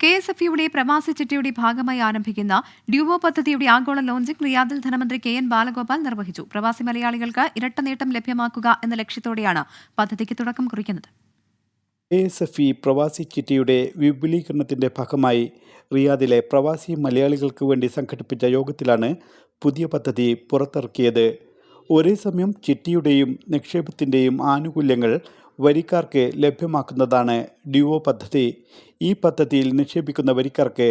KSFയുടെ പ്രവാസി ചിട്ടിയുടെ ഭാഗമായി ആരംഭിക്കുന്ന ഡ്യൂവോ പദ്ധതിയുടെ ആഗോള ലോഞ്ചിംഗ് റിയാദിൽ ധനമന്ത്രി KN ബാലഗോപാൽ നിർവഹിച്ചു. പ്രവാസി മലയാളികൾക്ക് ഇരട്ട നേട്ടം ലഭ്യമാക്കുക എന്ന ലക്ഷ്യത്തോടെയാണ് പദ്ധതിക്ക് തുടക്കം കുറിക്കുന്നത്. KSFE പ്രവാസി ചിട്ടിയുടെ വിപുലീകരണത്തിന്റെ ഭാഗമായി റിയാദിലെ പ്രവാസി മലയാളികൾക്ക് വേണ്ടി സംഘടിപ്പിച്ച യോഗത്തിലാണ് പുതിയ പദ്ധതി പുറത്തിറക്കിയത്. ഒരേ സമയം ചിട്ടിയുടെയും നിക്ഷേപത്തിൻ്റെയും ആനുകൂല്യങ്ങൾ വരിക്കാർക്ക് ലഭ്യമാക്കുന്നതാണ് ഡ്യൂവോ പദ്ധതി. ഈ പദ്ധതിയിൽ നിക്ഷേപിക്കുന്ന വരിക്കാർക്ക്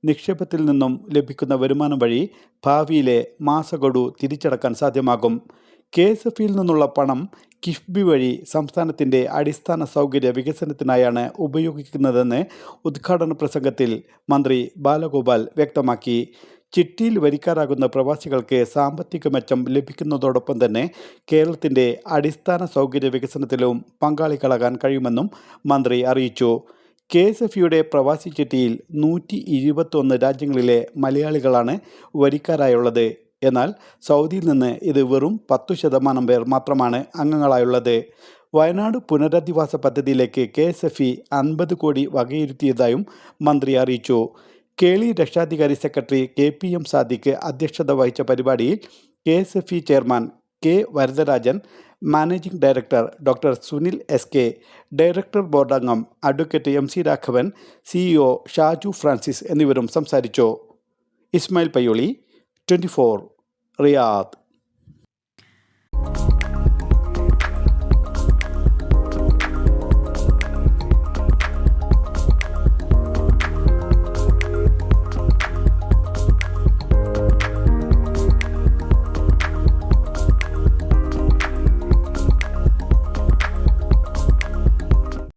നിക്ഷേപത്തിൽ നിന്നും ലഭിക്കുന്ന വരുമാനം വഴി ഭാവിയിലെ മാസഗഡു തിരിച്ചടക്കാൻ സാധ്യമാകും. KSFയിൽ നിന്നുള്ള പണം കിഫ്ബി വഴി സംസ്ഥാനത്തിൻ്റെ അടിസ്ഥാന സൗകര്യ വികസനത്തിനായാണ് ഉപയോഗിക്കുന്നതെന്ന് ഉദ്ഘാടന പ്രസംഗത്തിൽ മന്ത്രി ബാലഗോപാൽ വ്യക്തമാക്കി. ചിട്ടിയിൽ വരിക്കാരാകുന്ന പ്രവാസികൾക്ക് സാമ്പത്തിക മെച്ചം ലഭിക്കുന്നതോടൊപ്പം തന്നെ കേരളത്തിൻ്റെ അടിസ്ഥാന സൗകര്യ വികസനത്തിലും പങ്കാളികളാകാൻ കഴിയുമെന്നും മന്ത്രി അറിയിച്ചു. KSFയുടെ പ്രവാസി ചിട്ടിയിൽ 121 രാജ്യങ്ങളിലെ മലയാളികളാണ് വരിക്കാരായുള്ളത്. എന്നാൽ സൗദിയിൽ നിന്ന് ഇത് വെറും 10% പേർ മാത്രമാണ് അംഗങ്ങളായുള്ളത്. വയനാട് പുനരധിവാസ പദ്ധതിയിലേക്ക് KSFE 50 കോടി വകയിരുത്തിയതായും മന്ത്രി അറിയിച്ചു. കേളി രക്ഷാധികാരി സെക്രട്ടറി KPM സാദിഖ് അധ്യക്ഷത വഹിച്ച പരിപാടിയിൽ KSFE chairman K Varadarajan, managing director doctor Sunil SK, director board അംഗം advocate MC Raghavan, CEO Shaju Francis എന്നിവരും സംസാരിച്ചു. ഇസ്മായിൽ പയ്യോളി, 24 റിയാദ്.